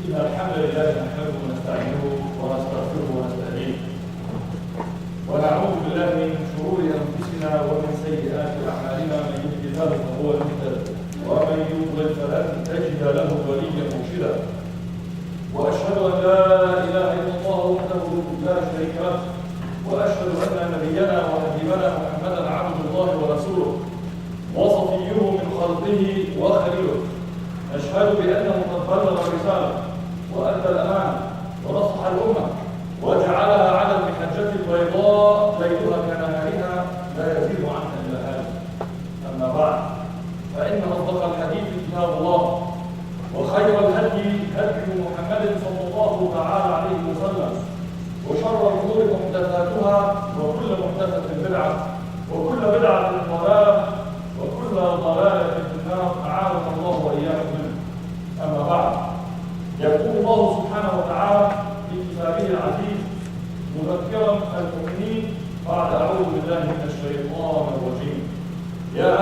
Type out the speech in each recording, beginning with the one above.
إن الحمد لله نحمده ونستعينه ونستغفره ونستهديه ونعوذ بالله من شرور أنفسنا ومن سيئات أعمالنا من يهده الله فهو المهتد ومن يضلل فلن تجد له وليا مرشدا وأشهد أن لا إله إلا الله وحده لا شريك له وأشهد أن نبينا وحبيبنا محمدا عبد الله ورسوله وصفيه من خلقه وخليله أشهد بأنه قد بلغ الرسالة وأدى الأمانة ونصح الأمة وجعلها على المحجة البيضاء ليلها كنهارها لا يزيد عنها إلا هذا. أما بعد فإن أصدق الحديث كتاب الله وخير الهدي هدي محمد صلى الله تعالى عليه وسلم وشر الأمور محدثاتها وكل محدثة بدعة وكل بدعة ضلالة وكل ضلالة في النار أعاذنا الله وإياكم منه. أما بعد يقول الله سبحانه وتعالى في كتابه العزيز مذكرا المؤمنين بعد أعوذ بالله من الشيطان الرجيم يا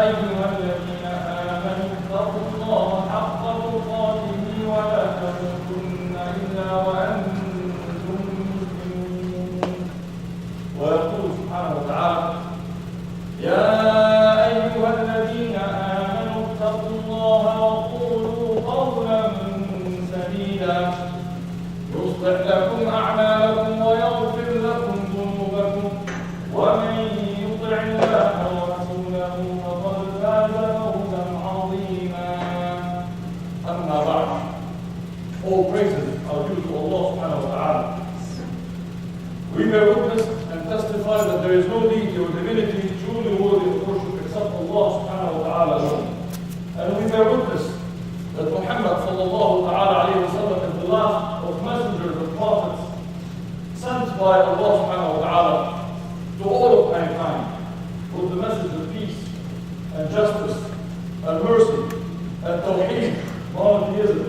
أيها الذين آمنوا اتقوا الله حق تقاته ولا تموتن إلا وأنتم مسلمون. ويقول سبحانه وتعالى يا أيها الذين آمنوا اتقوا الله وقولوا قولا سديدا يصلح لكم أعمالكم ويغفر لكم ذنوبكم ومن يطع الله ورسوله فقد فاز فوزا عظيما. أما بعد, all praises are due to Allah subhanahu wa ta'ala. We bear witness and testify that there is no deity or divinity truly worthy of worship except Allah subhanahu wa ta'ala alone. And we bear witness that Muhammad sallallahu ta'ala alayhi wa sallam is the last of messengers and prophets sent by Allah subhanahu wa ta'ala to all of mankind with the message of peace and justice and mercy and tawheed, monotheism,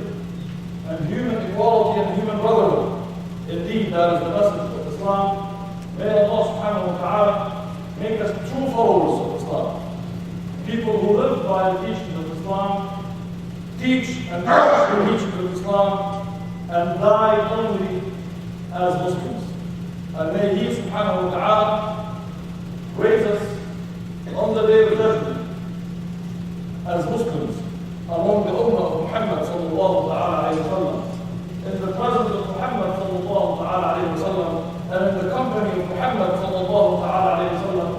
and human equality and human brotherhood. Indeed, that is the message of Islam. May Allah subhanahu wa ta'ala make us true followers of Islam. People who live by the teachings of Islam, teach and practice the teachings of Islam, and die only as Muslims. And may He subhanahu wa ta'ala raise us on the day of judgment as Muslims among the Ummah of Muhammad sallallahu ta'ala alayhi wa sallam, in the presence of Muhammad sallallahu ta'ala alayhi wa sallam, and in the company of Muhammad sallallahu ta'ala alayhi wa sallam,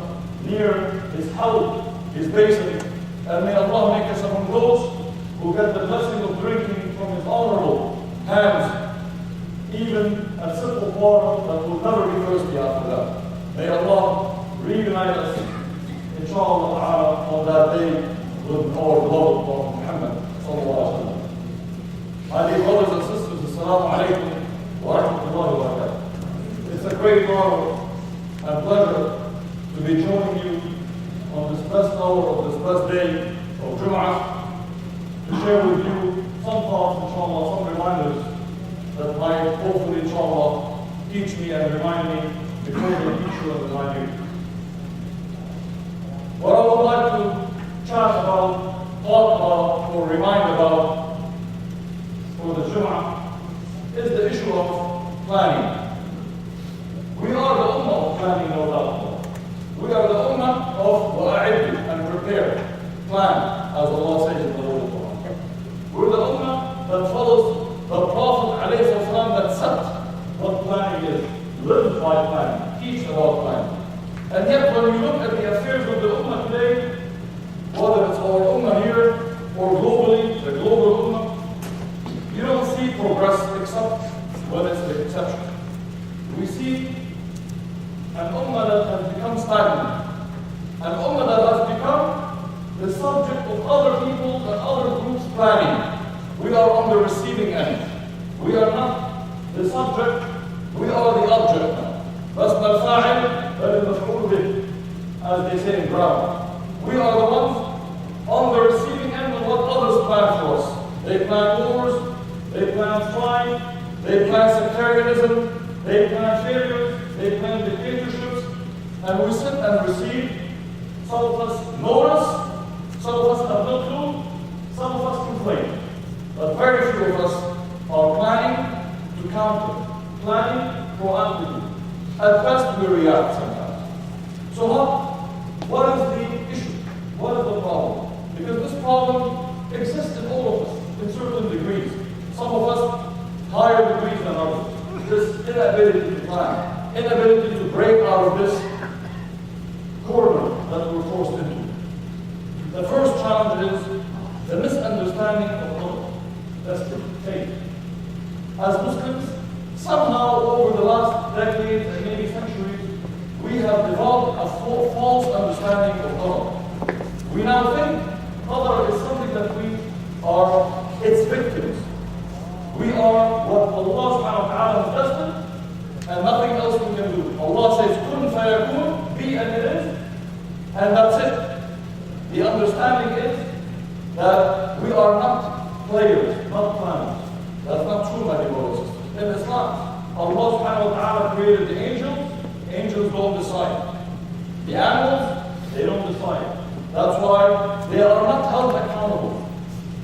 near his house, his basin. And may Allah make us among those who get the blessing of drinking from his honorable hands, even a simple water that will never be thirsty after that. May Allah reunite us, inshallah, on that day with our beloved Prophet Muhammad sallallahu alayhi wa sallam. My dear brothers and sisters, assalamu alaikum wa rahmatullahi wa barakatuh. It's a great honor and pleasure to be joining you on this blessed hour of this blessed day of Jum'ah to share with you some thoughts, inshallah, some reminders that might hopefully, inshallah, teach me and remind me before the teach you and remind you. What I would like to chat about, talk about, or remind about for the Jum'ah is the issue of planning. We are the ummah of planning, no doubt. We are the ummah of wa'a'id and prepare, plan, as Allah says in the Holy Quran. We're the ummah that follows the Prophet ﷺ that set what planning is, lives by planning, teach about planning. And yet when we look at the affairs of the ummah today, whether it's our ummah here or globally, the global ummah, you don't see progress except when it's the exception. We see an ummah that has become stagnant, an ummah that has become the subject of other people and other groups planning. We are on the receiving end. We are not the subject, we are the object now. لَسْنَا الْفَاعِلِ بَلِ الْمَفْعُولُ بِهِ, as they say in grammar. We are the ones on the receiving end of what others plan for us. They plan wars, they plan strife, they plan sectarianism, they plan failures, they plan dictatorships, and we sit and receive. Some of us notice, some of us have no clue, some of us complain. But very few of us are planning to counter, planning proactively. At best, we react sometimes. So what is the issue? What is the problem? Because this problem exists in all of us, in certain degrees. Some of us higher degrees than others. This inability to plan, inability to break out of this corner that we're forced into. The first challenge is the misunderstanding of God. That's the faith. As Muslims, somehow over the last decades and maybe centuries, we have developed a false understanding of God. We now think Qadr is something that we are its victims. We are what Allah subhanahu wa ta'ala has destined, and nothing else we can do. Allah says, kun fayakun, be and it is, and that's it. The understanding is that we are not players, not planners. That's not true, my dear brothers and sisters. In Islam, Allah subhanahu wa ta'ala created the angels. Angels don't decide. The animals, they don't decide. That's why they are not held accountable.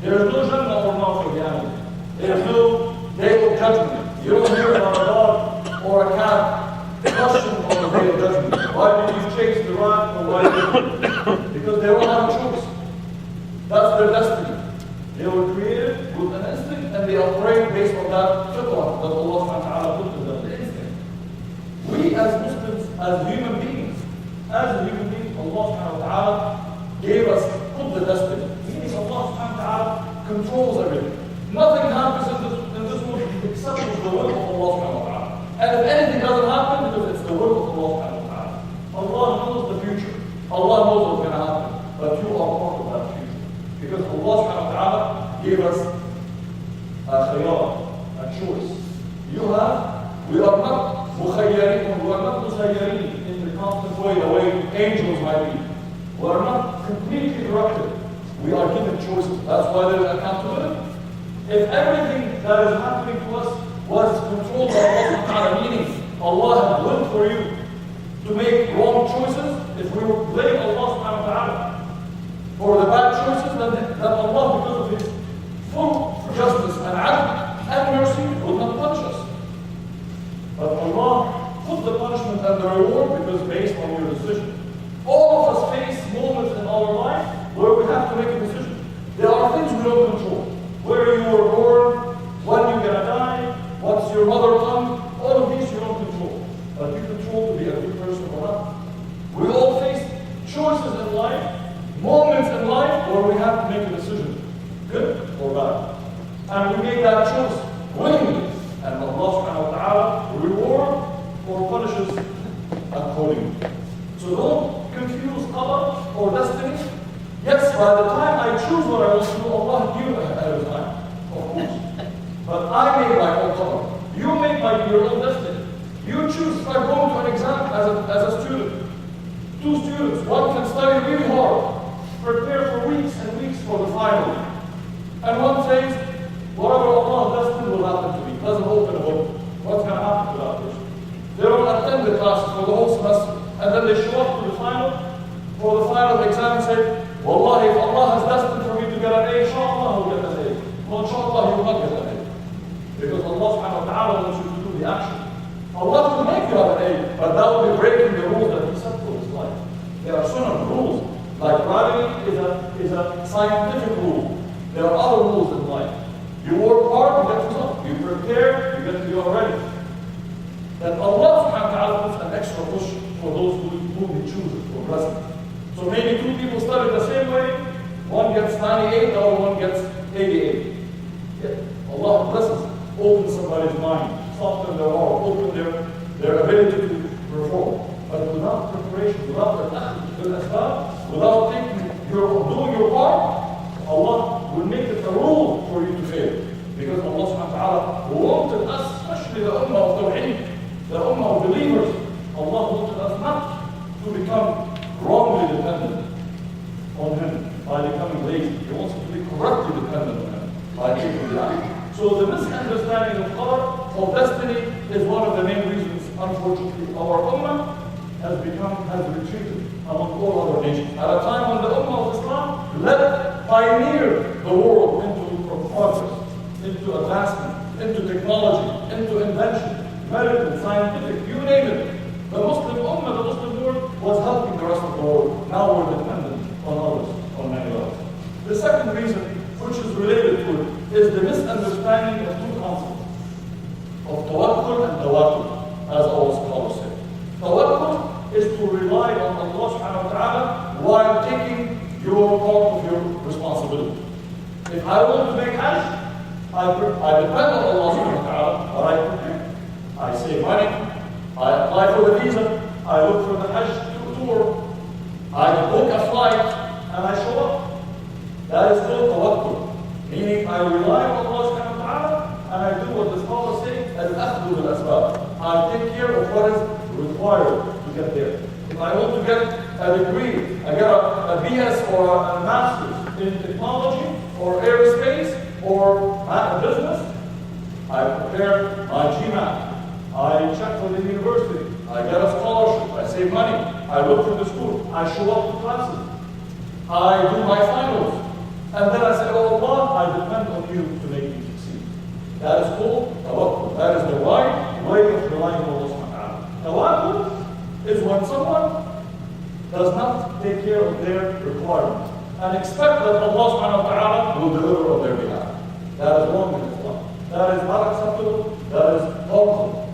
There is no Jannah or not for the animals. There is no day of judgment. You don't hear about a dog or a cat questioned on the day of judgment. Why did you chase the rat or why did you? Because they don't have a choice. That's their destiny. They were created with an instinct and they operate based on that fitrah that Allah subhanahu wa ta'ala put to them, the instinct. We as Muslims, as human beings, Allah subhanahu wa ta'ala gave us put the destiny. Meaning Allah subhanahu wa ta'ala controls everything. Nothing happens in this world except with the will of Allah subhanahu wa ta'ala. And if anything doesn't happen, because it's the will of Allah subhanahu wa ta'ala. Allah knows the future. Allah knows what's going to happen. But you are part of that future. Because Allah subhanahu wa ta'ala gave us a khayar, a choice. We are not mukhayyarin, we are not musayyareen in the constant way, the way angels might be. We are not completely corrupted. We are given choices. That's why there is accountability. If everything that is happening to us was controlled by Allah subhanahu wa ta'ala, meaning Allah had willed for you to make wrong choices, if we would blame Allah subhanahu wa ta'ala for the bad choices, then Allah, because of His full justice and adl and mercy, will not punish us. But Allah put the punishment and the reward because based on your decision. All of us face moments in our life where we have to make a decision. There are things we don't control. Where you were born, when you're going to die, what's your mother tongue, all of these you don't control. But you control to be a good person or not. We all face choices in life, moments in life where we have to make a decision, good or bad. And we make that choice willingly. And Allah subhanahu wa ta'ala reward or punishes accordingly. So don't confuse qadar or destiny. Yes, by the time I choose what I want to do, Allah knew ahead of time, of course. But I made my own qadar. You make your own destiny. You choose. If I go to an exam as a student, two students, one can study really hard, prepare for weeks and weeks for the final. And one says, whatever Allah destined will happen to me. Doesn't open a book. What's going to happen to that person? They don't attend the classes for the whole semester. And then they show up to the final, for the final exam and say, Wallahi, if Allah has destined for me to get an A, inshallah, I will get an A. Well, inshallah, you will not get an A. Because Allah subhanahu wa ta'ala wants you to do the action. Allah will make you have an A, but that will be breaking the rules that He set for His life. There are sunnah rules. Like gravity is a scientific rule. There are other rules in life. You work hard, you get results. You prepare, you are ready. Then Allah subhanahu wa ta'ala puts an extra push for those whom He chooses for blessing. So maybe two people study the same way, one gets 98, the other one gets 88. Yeah. Allah blesses, open somebody's mind, soften their heart, open their ability to perform. But without preparation, without without doing your part, Allah will make it a rule for you to fail. Because Allah subhanahu wa ta'ala wanted us, especially the ummah of Tawheed, the ummah of believers, Allah wanted us not to become wrongly dependent on Him by becoming lazy. He wants us to be correctly dependent on Him by taking the action. So the misunderstanding of qadar, of destiny, is one of the main reasons, unfortunately, our ummah has retreated among all other nations. At a time when the ummah of Islam pioneered the world into progress, into advancement, reason which is related to it is the misunderstanding of two concepts, of tawakkul and tawakkul, as our scholars say. Tawakkul is to rely on Allah subhanahu wa ta'ala while taking your part of your responsibility. If I want to make Hajj, I depend on Allah subhanahu wa ta'ala, but I prepare. I save money, I apply for the visa, I look for the Hajj tour, I book a flight, and I show up. That is called tawakkul. Meaning I rely on Allah subhanahu wa ta'ala, and I do what the scholars say as akhdhu bil asbab. I take care of what is required to get there. If I want to get a degree, I get a BS or a master's in technology or aerospace or business, I prepare my GMAT. I check for the university. I get a scholarship. I save money. I look for the school. I show up to classes. I do my finals. And then I say, oh Allah, I depend on you to make me succeed. That is called tawakkul. That is the right way of relying on Allah subhanahu wa ta'ala. Tawakkul is when someone does not take care of their requirements and expect that Allah subhanahu wa ta'ala will deliver on their behalf. That is wrong in Islam. That is not acceptable. That is harmful.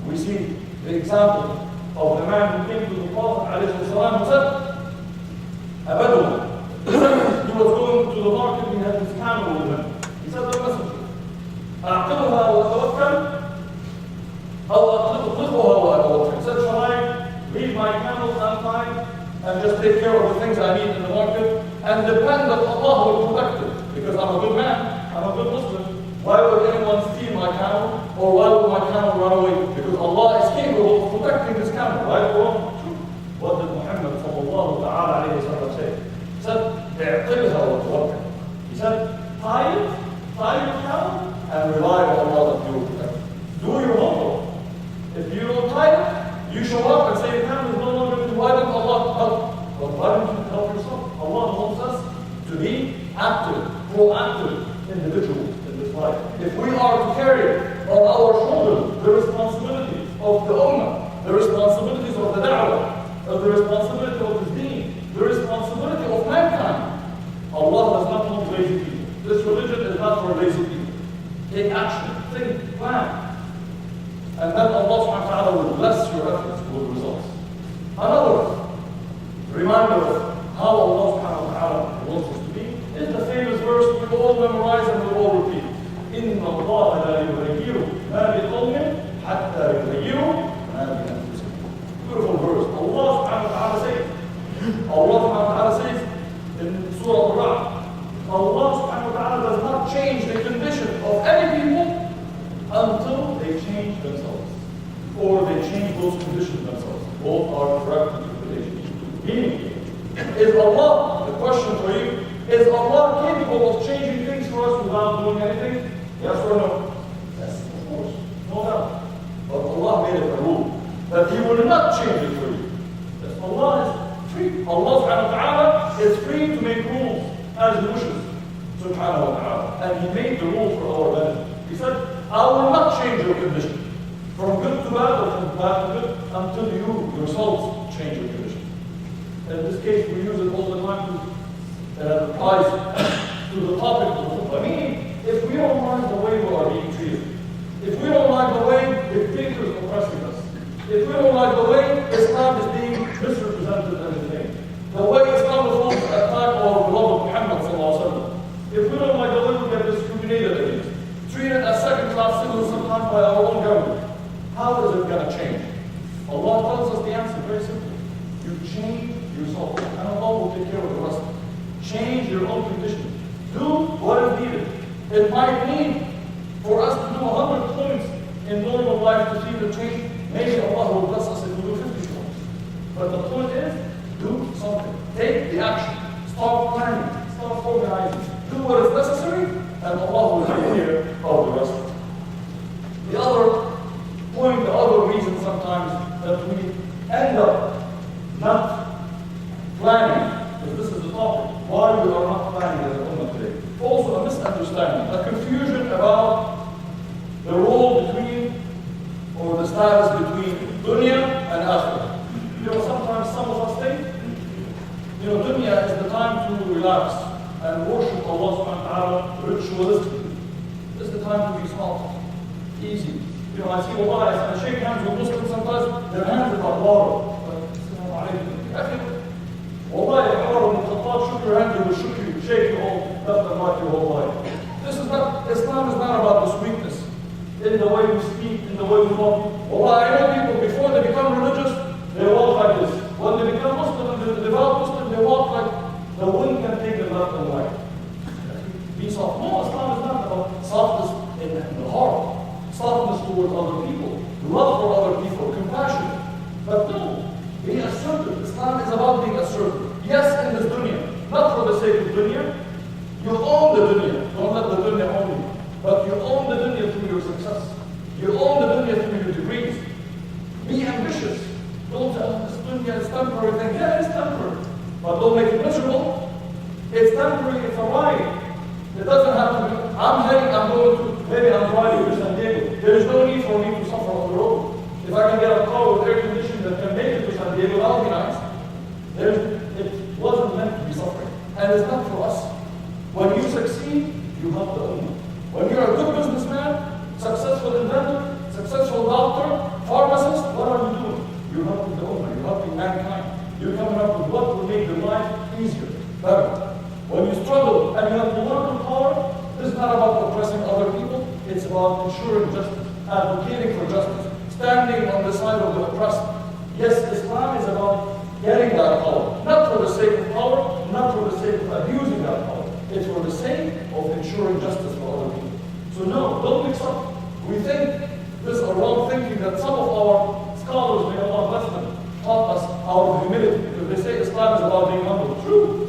We see the example of the man who came to the Prophet ﷺ and said, a Bedouin. He was going to the market, he had his camel with him. He said to the messenger, أعقلها وأتوكل أو أطلقها وأتوكل. He said, shall I leave my camels and fine and just take care of the things I need in the market and depend that Allah will protect it? Because I'm a good man, I'm a good Muslim. Why would anyone steal my camel? Or why would my camel run away? Because Allah is capable of protecting this camel, right or wrong? What did Muhammad sallallahu ta'ala alayhi wa sallam say? He said, اعقلها وتوكل. He said, tie your camel and rely on Allah that you will protect. Do your homework. If you don't tie it, you show up and say, the camel is no longer with you. Why didn't Allah help? But why don't you help yourself? Allah wants us to be active, proactive individuals. If we are to carry on our shoulders the responsibility of the ummah, the responsibilities of the da'wah, of the responsibility of the deen, the responsibility of mankind, Allah does not want lazy people. This religion is not for lazy people. Take action, think, plan. And then Allah subhanahu wa ta'ala will bless your efforts with results. Another reminder of how Allah subhanahu wa ta'ala wants us to be is the famous verse we all memorize and we all repeat. إن الله لا يغير ما بقوم حتى يغيروا ما بأنفسهم. Beautiful verse. Allah subhanahu wa ta'ala says, Allah subhanahu wa ta'ala says in Surah Al-Ra'd, Allah subhanahu wa ta'ala does not change the condition of any people until they change themselves. Or they change those conditions themselves. Both are correct interpretations. Meaning, is Allah, the question for you, is Allah capable of changing things for us without doing anything? Yes or no? Yes, of course. No doubt. But Allah made it a rule that He will not change it for you. Yes, Allah is free. Allah subhanahu wa ta'ala is free to make rules as He wishes. Subhanahu wa ta'ala. And He made the rules for our benefit. He said, I will not change your condition from good to bad or from bad to good until you yourselves change your condition. In this case, we use it all the time that applies to the topic of the khutbah. Meaning, if we don't like the way we are being treated, if we don't like the way dictators are oppressing us, if we don't like the way Islam is being misrepresented and everything, the way Islamophobes attack our beloved Muhammad sallallahu alaihi wasallam, if we don't like the way we get discriminated against, treated as second-class citizens sometimes by our own government, how is it going to change? Allah tells us the answer very simply. You change yourself, and Allah will take care of the rest. Change your own conditions. Do what is needed. It might mean for us to do 100 points in normal life to see the change. Maybe Allah will bless us if we do 50 points. But the point is, do something. Take the action. Start planning. Start organizing. Do what is necessary, and Allah will take care of the rest. The other point, the other reason sometimes that we end up not planning, because this is the topic, why we are not planning as a ummah today. Also a misunderstanding, a confusion about the role between, or the status between dunya and akhirah. Sometimes some of us think, dunya is the time to relax and worship Allah Allah subhanahu wa ta'ala ritualistically. This is the time to be soft, easy. You know, I see Allah, I shake hands with Muslims sometimes, their hands are like water. Assalamu alaikum. Allah, if Umar ibn Khattab shook your hand, he will shake you all left and right your whole life. Islam is not about this weakness. In the way we speak, in the way we walk. Allah, I know people, before they become religious, they walk like this. When they become Muslim, they develop Muslim, they walk like the wind can take them left and right. Be soft. No, Islam is not about softness in the heart. Softness towards other people. Love for other people. Compassion. But no, be assertive. Islam is about being assertive. Yes, in this dunya. Not for the sake of dunya. You own the dunya. Don't let the dunya own you. But you own the dunya through your success. You own the dunya through your degrees. Be ambitious. Don't this dunya is temporary thing. Yeah, it's temporary. But don't make it miserable. It's temporary, it's a ride. It doesn't have to be, I'm going to, maybe I'm driving to San Diego. There is no need for me to suffer on the road. If I can get a car with air conditioning that can make it to San Diego, that would be nice. It wasn't meant to be suffering. And it's not for us. When you succeed, you help the ummah. When you're a good businessman, successful inventor, successful doctor, pharmacist, what are you doing? You're helping the ummah, you're helping mankind. You're coming up with what will make your life easier, better. When you struggle and you have political power, this is not about oppressing other people, it's about ensuring justice, advocating for justice, standing on the side of the oppressed. Yes, Islam is about getting that power, not for the sake of power, not for the sake of abusing that power. It's for the sake of ensuring justice for other people. So no, don't mix up. We think this is a wrong thinking that some of our scholars, may Allah bless them, taught us our humility. Because they say Islam is about being humble. True.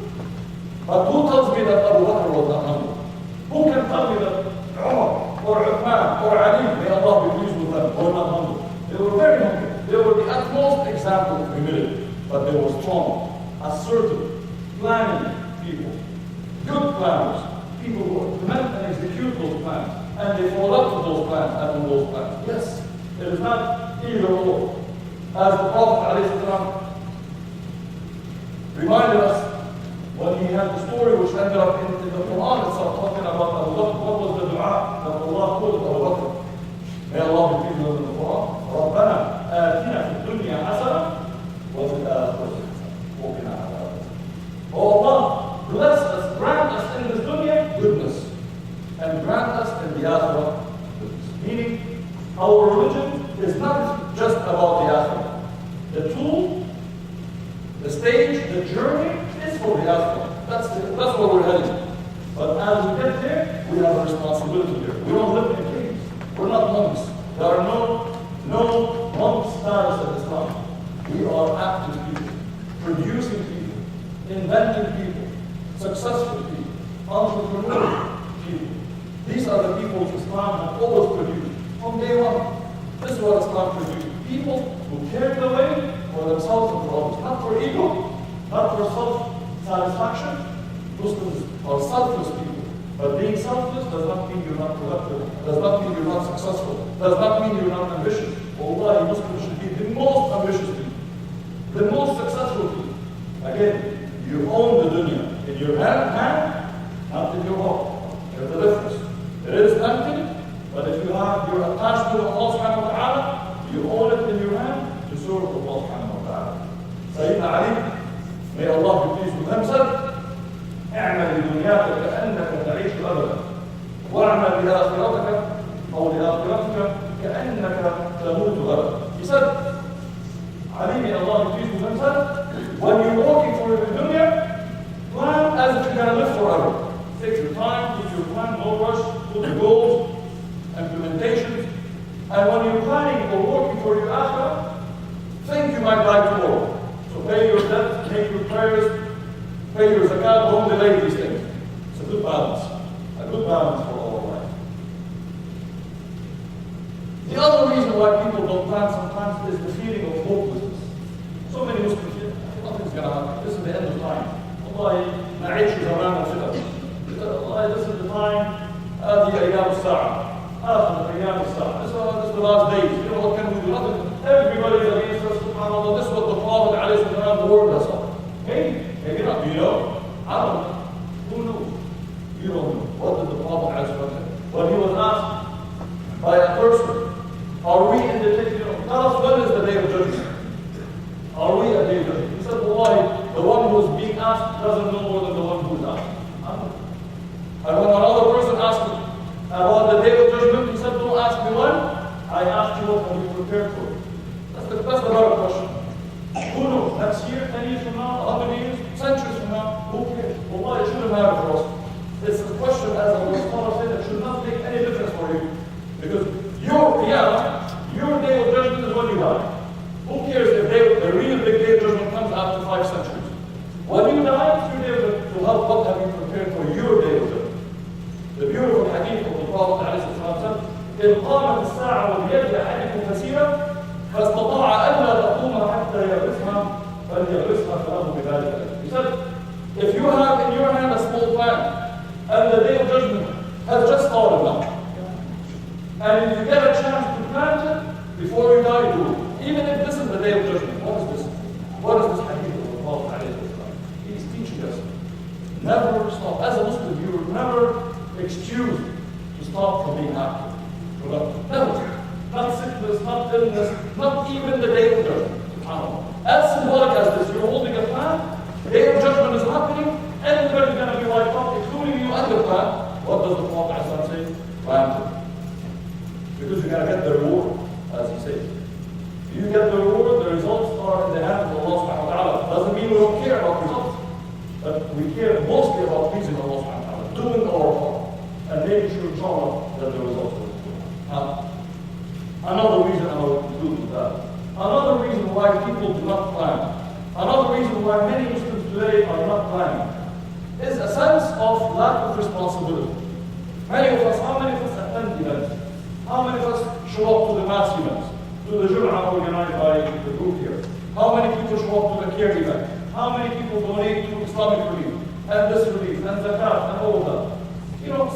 But who tells me that Abu Bakr was not humble? Who can tell me that Umar or Uthman or Ali, may Allah be pleased with them, were not humble? They were very humble. They were the utmost example of humility. But they were strong, assertive, planning people, good planners, people who implement and execute those plans. And they follow up to those plans and on those plans. Yes, it is not either or. As the Prophet ﷺ reminded us when he had the story which ended up in the Quran itself, talking about Abu Bakr, what was the dua that Allah called Abu Bakr? May Allah be pleased with in the Quran. رَبَّنَا آتِنَا فِي الدُّنْيَا حَسَنَةً وَفِي الْآخِرَةِ حَسَنَةً وَقِنَا عَذَابَ النَّارِ. Oh Allah, bless us, grant us in this dunya goodness, and grant us in the akhirah goodness. Meaning, our religion is not just about the akhirah. The tool, the stage, the journey is for the akhirah. That's where we're heading. But as we get there, we have a responsibility here. We don't live in caves. We're not monks. There are no monk status in Islam. We are active people, producing people, inventing people, successful people, entrepreneurial people. These are the people Islam has always produced from day one. This is what Islam produced. People who carry the way for themselves and for others. Not for ego, not for self-satisfaction. Muslims are selfless people. But being selfless does not mean you're not productive, does not mean you're not successful, does not mean you're not ambitious. Wallahi, Muslims should be the most ambitious people, the most successful people. Again, you own the dunya in your hand, not in your heart. There's a difference. It is tempting, but if you're attached to Allah subhanahu wa ta'ala, you own it in your hand to serve Allah subhanahu wa ta'ala. Sayyidina Ali, may Allah be pleased with him, said, اعمل لدنياك كأنك تعيش أبدا واعمل لآخرتك أو لآخرتك كأنك تموت غدا. He said, Ali, may Allah be pleased with him, said, when you're working for the dunya, plan as if you're going to live forever. Take your time, put your plan, no rush, put the goals, implementations. And when you're planning or working for your akhirah, think you might die tomorrow. So pay your debt, make your prayers, pay your zakat, don't delay these things. It's a good balance for our life. The other reason why people don't plan sometimes is the feeling of hopelessness. So many Muslims feel, nothing's going to happen. This is the end of time. Allah, نعيش زمان الفتن. Allah, this is the time. هذه أيام الساعة. آخر أيام الساعة. This is the last days. You know, what can we do? Nothing. Everybody is against us. SubhanAllah. This is what the Prophet ﷺ warned us of. Maybe not. Do you know? I don't know. Who knows? You don't know. What did the Prophet say? When he was asked by a person, are we in the day, tell us when is the day of judgment? Are we a day of judgment? He said, Wallahi, the one who is being asked doesn't know more than the one who is asked. And when another person asked me about the day of judgment, he said, don't ask me when. I asked you what have you prepared for. That's the better question. Who knows? Next year, 10 years from now, 100 years, centuries from now, who cares? Wallahi, it shouldn't matter for us. It's a question, as our scholar said, that should not make any difference for you. Because your day of judgment is when you die. Who cares if the real big day of judgment comes after 5 centuries? When you die, it's your day of judgment. To help, what have you prepared for your day of judgment? The beautiful hadith of the Prophet said, إن قامت الساعة وبيد أحدكم كثيرا فاستطاع ألا تقوم حتى يغرسها فليغرسها فله بذلك. He said, if you have in your hand a small plant and the day of judgment has just started now, and if you get a chance to plant it before you die, do it. Even if this is the day of judgment, what is this? What is this hadith of the Prophet? He's teaching us. Never stop. As a Muslim, you are never excused to stop from being happy. Never. Not sickness, not illness, not even the day of judgment. As symbolic as this, you're holding a plant, the day of judgment is happening, everybody's going to be wiped out, including you and the plant. What does the Prophet say? Plant it. Because you're going to get the reward, as he says. If you get the reward, the results are in the hands of Allah subhanahu wa ta'ala. Doesn't mean we don't care about results. But we care mostly about pleasing Allah subhanahu wa ta'ala, doing our part, and making sure, inshallah, that the results are good. Another reason I will conclude with that. Another reason why people do not plan. Another reason why many Muslims today are not planning is a sense of lack of responsibility. Many of us, how many of us attend events? How many of us show up to the mass events? To the Jum'ah organized by the group here? How many people show up to the care event? How many people donate to Islamic relief? And this relief, and zakat, and all of that?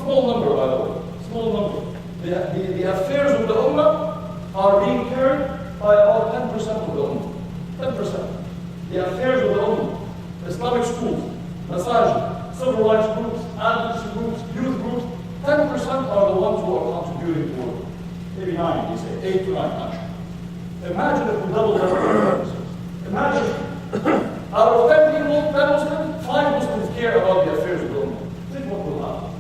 Small number, by the way. Small number. The affairs of the Ummah are being carried by about 10% of the Ummah. 10%. The affairs of the Ummah, Islamic schools, masajid, civil rights groups, advocacy groups, youth groups, 10% are the ones who are contributing to it. Maybe 9, you say, 8 to 9 actually. Imagine if we double that. Imagine, out of 10 people, 10 Muslims, 5 Muslims care about the affairs of the Ummah. Think what will happen.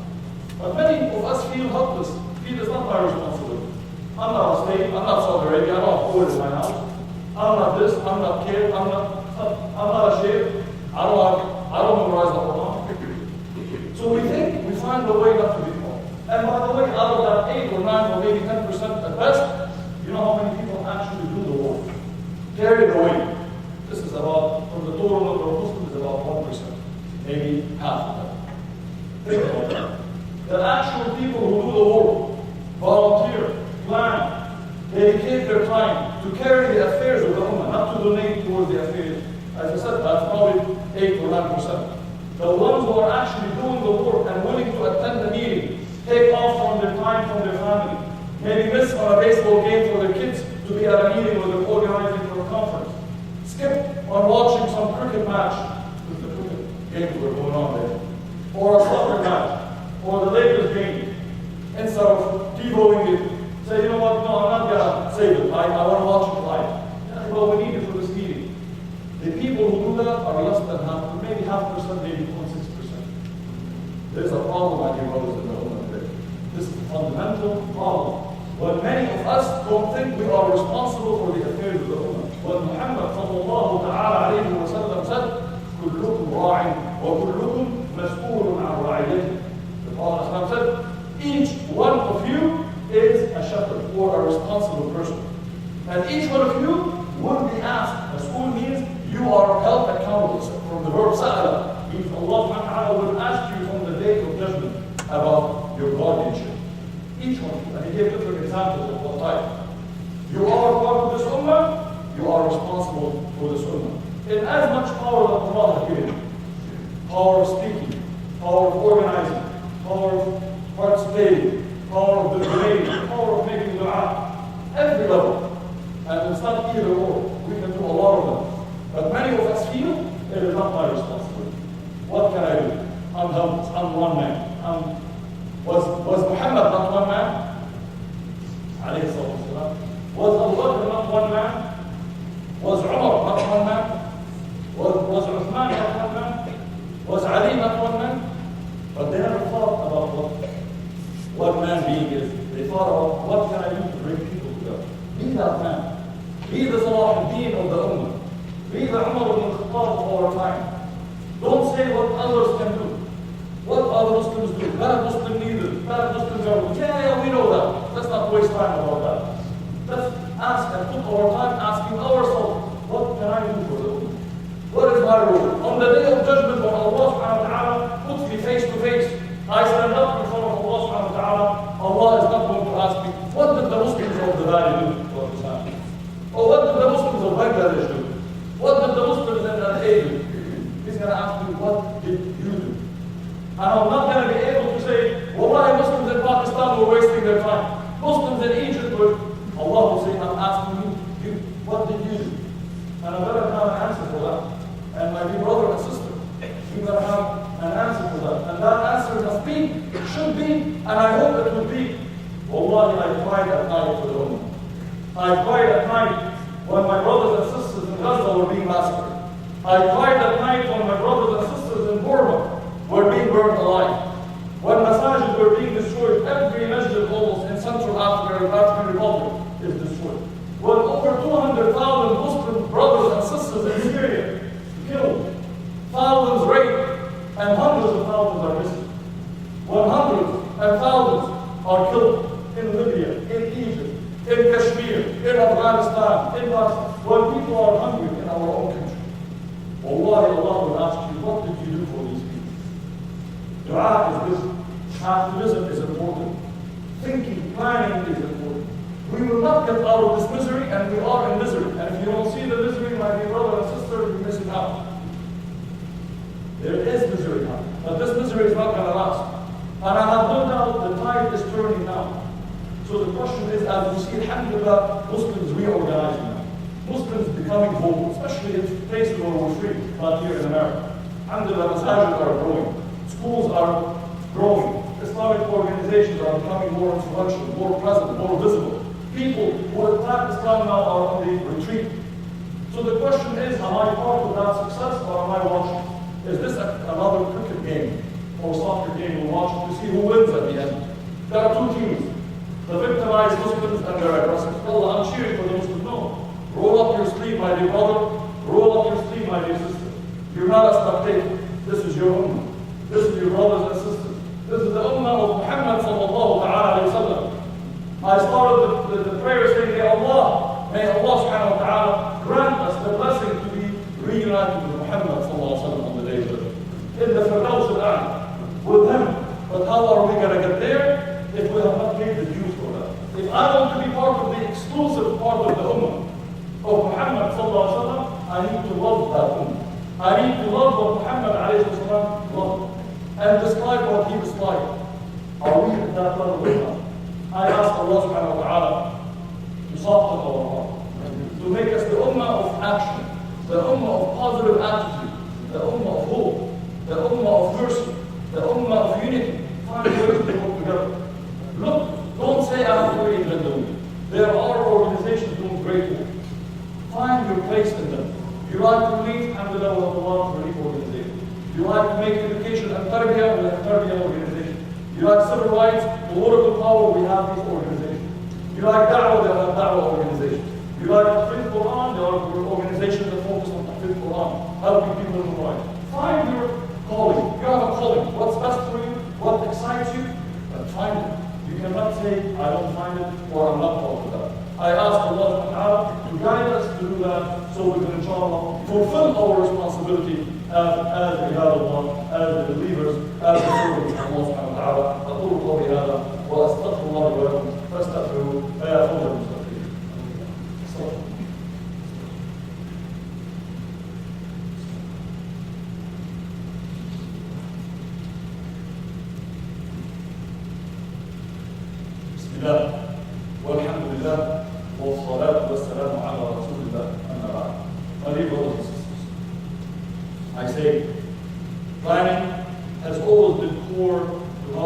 But many of us feel helpless. It's not my responsibility. I'm not a slave, I'm not Saudi Arabia, I'm not poor in my house. I'm not this, I'm not cared, I'm not ashamed. I don't memorize the Quran. So we find a way not to be poor. And by the way, out of that 8 or 9 or maybe 10% at best, you know how many people actually do the work? Carry the weight. This is about, from the total number of Muslims, about 1%. Maybe half of that. Think about that. The actual people who do the work, volunteer, plan, dedicate their time to carry the affairs of the Ummah, not to donate towards the affairs. As I said, that's probably 8 or 9%. The ones who are actually doing the work and willing to attend the meeting, take off from their time from their family, maybe miss on a baseball game for their kids to be at a meeting where they're organizing for a conference, skip on watching some cricket match with the cricket games that are going on there, or a soccer match, or the Lakers game, instead of TiVoing it, say, you know what, no, I'm not going to save it. I want to watch it live. Yeah, well, we need it for this meeting. The people who do that are less than half, maybe 0.5%, maybe 0.6%. There's a problem, my dear brothers and sisters. This is a fundamental problem. When many of us don't think we are responsible for the affairs of the Ummah. When Muhammad sallallahu ta'ala alayhi wa sallam said, كلكم راع وكلكم مسؤول عن رعيته. The Prophet said, each one of you is a shepherd or a responsible person. And each one of you will be asked. Mas'ul means you are held accountable. From the verb sa'ala, means Allah subhanahu wa ta'ala will ask you from the day of judgment about your guardianship. Each one of you. And he gave different examples of what type. You are part of this ummah, you are responsible for this ummah. In as much power that Allah has given you. Power of speaking, power of organizing, power of participating, power of donating, power of making dua, every level. And it's not either or. We can do a lot of them. But many of us feel it is not my responsibility. What can I do? I'm helpless. I'm one man. Was Muhammad not one man? Alayhi salatu wasalam. Was Abu Bakr not one man? Was Umar not one man? Was Uthman not one man? Was Ali not one man? But they never thought about what man being is. They thought about what can I do to bring people together. Be that man. Be the Salah al-Din of the Ummah. Be the Umar ibn Khattab of our time. Don't say what others can do. What other Muslims do. Bad Muslim leaders, bad Muslims are. Yeah, we know that. Let's not waste time about that. Let's ask and put our time asking ourselves, what can I do for the Ummah? What is my role? On the day of judgment, when Allah subhanahu wa ta'ala puts me face to face, I stand up in front of Allah subhanahu wa ta'ala. Allah is not going to ask me, what did the Muslims of the valley do for Islam? Or what did the Muslims of Bangladesh do? What did the Muslims in LA do? He's going to ask me, what did you do? And I'm not going to be able to say, Wallahi, Muslims in Pakistan were wasting their time. Muslims in Egypt were. Allah will say, I'm asking you, what did you do? And I better have an answer for that. And my dear brother and sister, you better have an answer for that. And that answer must be, should be, and I hope it will be, Wallahi, I cried at night for the Ummah. I cried at night when my brothers and sisters in Gaza were being massacred. I cried at night when my brothers and sisters in Burma were being burned alive. When masajid were being destroyed, every masjid almost in Central Africa, the African Republic, is destroyed. When over 200,000 Muslim brothers and sisters in Syria killed, thousands raped, and hundreds of thousands are missing. When hundreds and thousands are killed in Libya, in Egypt, in Kashmir, in Afghanistan, in Pakistan, when people are hungry in our own country. Wallahi, Allah will ask you, what did you do for these people? Dua is good. Activism is important. Thinking, planning is important. We will not get out of this misery, and we are in misery. And if you don't see the misery, my dear brother and sister, you're missing out. There is misery now, but this misery is not going to last. And I have no doubt the tide is turning now. So the question is, as we see, alhamdulillah, Muslims reorganizing now. Muslims becoming vocal, especially in places where we're free, not here in America. Alhamdulillah, masajid are growing. Schools are growing. Islamic organizations are becoming more influential, more present, more visible. People who attack Islam now are on the retreat. So the question is, am I part of that success or am I watching? Is this another cricket game or soccer game we're watching to see who wins at the end? There are two teams. The victimized Muslims and their aggressors. Allah, I'm cheering for the Muslims. No. Roll up your sleeve, my dear brother. Roll up your sleeve, my dear sister. You're not a spectator. This is your ummah. This is your brothers and sisters. This is the ummah of Muhammad sallallahu ta'ala alayhi wa sallam. I started the prayer saying, may Allah subhanahu wa ta'ala grant us the blessing to be reunited with Muhammad sallallahu alayhi wa sallam on the day of judgment. In the Firdaus al-A'la, with him. But how are we going to get there if we have not paid the dues for that? If I want to be part of the exclusive part of the ummah of Muhammad sallallahu alayhi wa sallam, I need to love that ummah. I need to love what Muhammad alayhi wa sallam loved. And describe what he described. Are we at that level or not? I ask Allah subhanahu wa ta'ala to soften our heart, to make us the ummah of action, the ummah of positive attitude, the ummah of hope, the ummah of mercy, the ummah of unity. Find ways to work together. Look, don't say I have to reinvent the wheel. There are organizations doing great work. Find your place in them. You like to lead, alhamdulillah, wa Allah for relief organization. You like to make education and tarbiyah, we have tarbiyah organization. You like civil rights, political power, we have these organizations. You like da'wah, they have da'wah organizations. You like Tahfidh Quran, there are organizations that focus on Tahfidh Quran, helping people in the right. Find your calling. You have a calling. What's best for you, what excites you, and find it. You cannot say, I don't find it, or I'm not called to that. I ask Allah subhanahu wa ta'ala to guide us to do that, so we can, inshallah, fulfill our responsibility as ibadullah, as the believers, as the servants of Allah subhanahu wa ta'ala. أقول قولي هذا وأستغفر الله لي ولكم فاستغفروه فيا فوز المستغفرين. بسم الله والحمد لله والصلاة والسلام على رسول الله أما بعد. My dear brothers and sisters, I say, planning has always been core to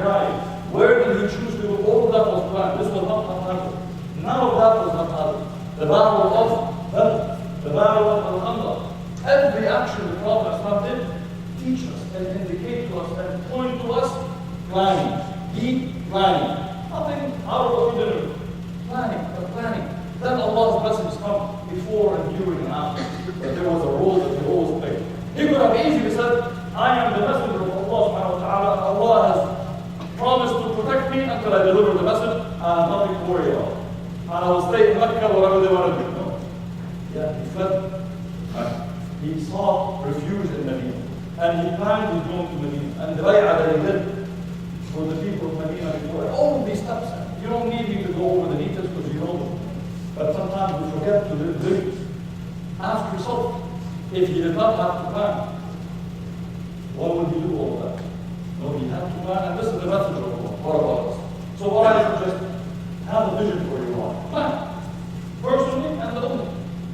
guy, where did he choose to go? All of that was planned. This was not happen. None of that was not happen. The battle of Badr, the battle of Al-Khandaq, every action the Prophet did teach us and indicate to us and point to us planning, deep planning. Nothing out of ordinary. Planning. Then Allah's blessings come before and during and after. But there was a role that He always played. He could have easily said, I am the messenger of Allah subhanahu wa ta'ala. Allah has promised to protect me until I deliver the message. I have nothing to worry about. And I will stay in Mecca wherever they want to do. No. Yeah, he fled. He sought refuge in Medina. And he planned his going to Medina. And the bay'ah that he did for the people of Medina before. All of these steps. You don't need me to go over the details because you know them. But sometimes we forget to live this. Ask yourself, if he did not have to plan, what would he do all of that? No, he had to plan, and this is the message of Allah. What about us? So what I suggest, have a vision for your life. Plan. Personally and the ummah.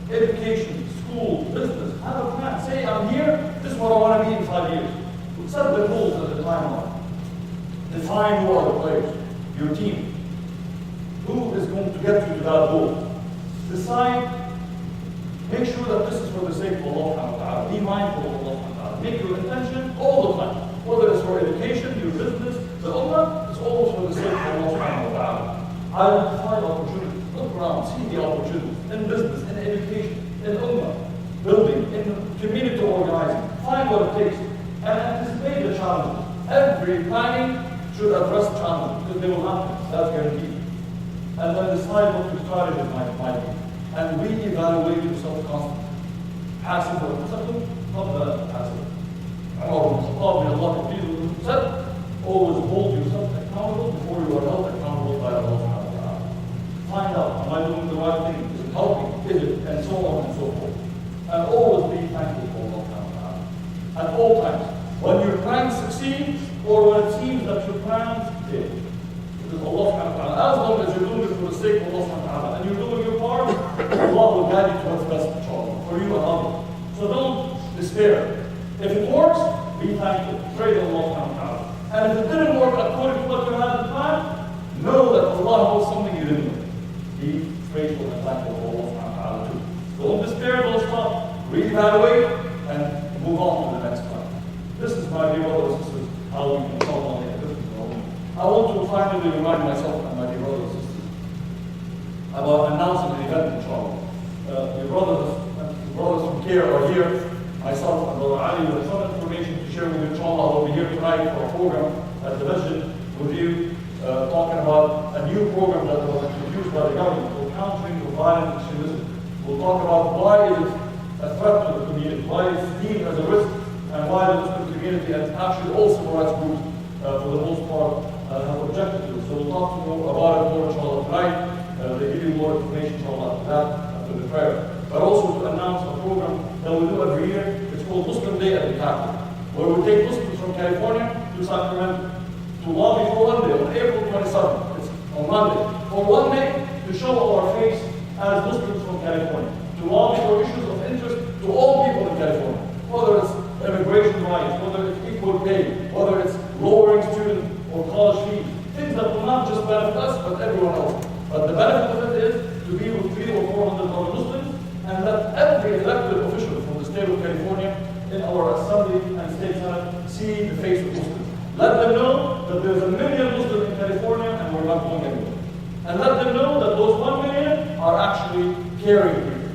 Education, school, business, have a plan. Say, I'm here, this is what I want to be in 5 years. Set the goals at the timeline. Define who are the players, your team. Who is going to get you to that goal? Decide, make sure that this is for the sake of Allah subhanahu wa ta'ala. Be mindful of Allah subhanahu wa ta'ala. Make your intention all the time. Whether it's for education, your business, the ummah, it's always for the sake of Allah subhanahu wa ta'ala. Identify opportunities. Look around, see the opportunities in business, in education, in ummah, building, in community organizing. Find what it takes and anticipate the challenges. Every planning should address challenges because they will happen. That's guaranteed. And then decide what your strategy might be. And re-evaluate yourself constantly. Passive or acceptable, not that passive. Allah said, always hold yourself accountable before you are held accountable by Allah subhanahu wa ta'ala. Find out, am I doing the right thing? Is it helping? Is it? And so on and so forth. And always be thankful for Allah subhanahu wa ta'ala. At all times. When your plans succeed, or when it seems that your plans fail. Because Allah subhanahu wa ta'ala, as long as you're doing it for the sake of Allah subhanahu wa ta'ala, and you're doing your part, Allah will guide you to what's best for you and others. So don't despair. If it works, be thankful. Praise Allah subhanahu wa ta'ala. And if it didn't work according to what you had in plan, know that Allah knows something you didn't know. Be grateful and thankful for Allah subhanahu wa ta'ala too. Don't despair, don't stop. Reevaluate and move on to the next plan. This is, my dear brothers and sisters, how we can solve on the business. I want to finally remind myself and my dear brothers and sisters about announcing the event in Charlotte. Your brothers from CARE are here. Myself and Brother Ali have some information to share with you. Inshallah, I'll be here tonight for a program at the Masjid with you, talking about a new program that was introduced by the government for countering the violent extremism. We'll talk about why it is a threat to the community, why it's seen as a risk, and why the Muslim community and actually all civil rights groups, for the most part, have objected to it. So we'll talk to you about it more, inshallah, tonight. They give you more information, inshallah, after that, after the prayer. But also to announce a program that we do every year. It's called Muslim Day at the Capitol, where we take Muslims from California to Sacramento to lobby for one day on April 27th. It's on Monday. For one day to show our face as Muslims from California, to lobby for issues of interest to all people in California, whether it's immigration rights, whether it's equal pay, whether it's lowering student or college fees, things that will not just benefit us, but everyone else. But the benefit of it is to be with 300 or 400 other Muslims, and let every elected official from the state of California in our Assembly and State Senate see the face of Muslims. Let them know that there's 1 million Muslims in California and we're not going anywhere. And let them know that those 1 million are actually caring people,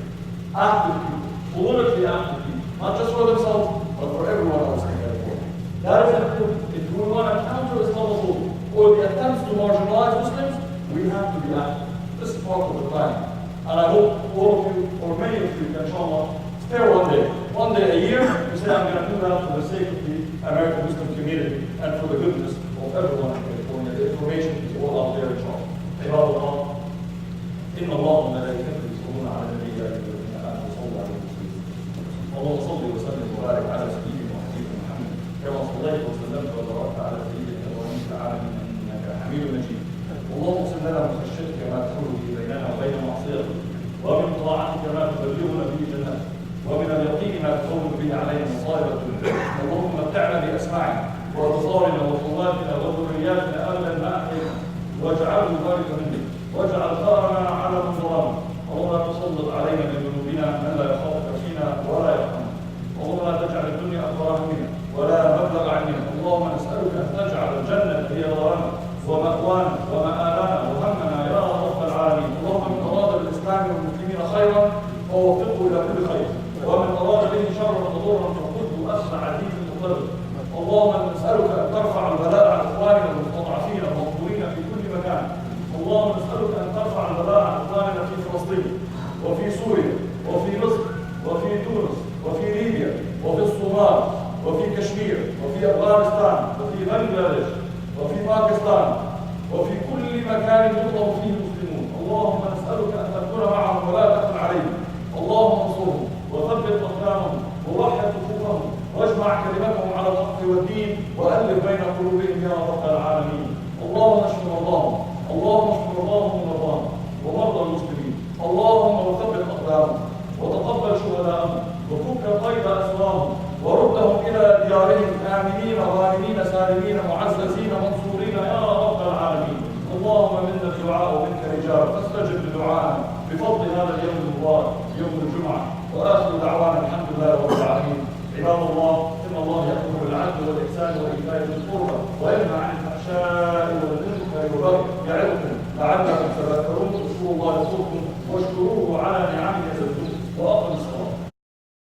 active people, politically active people, not just for themselves, but for everyone else in California. That is important. If we want to counter Islamophobia or the attempts to marginalize Muslims, we have to be active. This is part of the plan. And I hope all of you, or many of you, inshallah, spare one day a year, to say I'm going to do that for the sake of the American Muslim community and for the goodness of everyone in California. The information is all out there, inshallah. عباد الله إن الله وملائكته يصلون على النبي يا أيها الذين آمنوا صلوا عليه وسلموا. اللهم صل وسلم وبارك على سيدنا وحبيبنا محمد كما صليت وسلمت وباركت على سيدنا إبراهيم في العالمين إنك حميد مجيد. اللهم اقسم لنا من خشيتك ما تحول به بيننا وبين معصيتك، ومن طاعتك ما تبلغنا به جنتك، ومن اليقين ما تهون به علينا مصائب الدنيا. اللهم متعنا باسماعنا وابصارنا وقواتنا وذرياتنا واجعله بارك منه، واجعل ثارنا على من ظلمنا. اللهم لا تسلط علينا بذنوبنا من لا يخافك فينا ولا يرحمنا. اللهم لا تجعل الدنيا اكبر همنا ولا مبلغ علمنا. اللهم نسالك ان تجعل الجنه هي دارنا ومأوانا ومآلانا وهمنا يا رب العالمين. اللهم من اراد بالاسلام والمسلمين خيرا فوفقه الى كل خير، ومن اراد به شرا وضرا فخذه اسرع عزيز مقتدر. اللهم نسالك ان ترفع البلاء عن اخواننا المستضعفين المنصورين في كل مكان. اللهم نسالك ان ترفع البلاء عن اخواننا في فلسطين وفي سوريا وفي مصر وفي تونس وفي ليبيا وفي الصومال وفي كشمير وفي افغانستان وفي بنغلاديش وفي باكستان وفي كل مكان يظلم فيه المسلمون. اللهم نسالك ان تكون معهم ولا تكن عليهم. اللهم انصرهم وثبت اقدامهم ووحد صفوفهم واجمع كلمتهم على الحق والدين والف بين قلوبهم يا رب العالمين. اللهم اشف مرضاهم، اللهم اشف مرضاهم ومرضاهم ومرضى المسلمين. اللهم وثبت اقدامهم وتقبل شهداءهم وفك قيد اسراهم وردهم الى ديارهم امنين غانمين سالمين معززين منصورين يا رب العالمين. اللهم منا الدعاء ومنك رجال فاستجب لدعائنا بفضل هذا اليوم المبارك يوم الجمعه. واخر دعوانا الحمد لله رب العالمين. عباد الله، ان الله يامر بالعدل والاحسان وايتاء ذي القربى وينهى عن الفحشاء والمنكر والبغي يعظكم لعلكم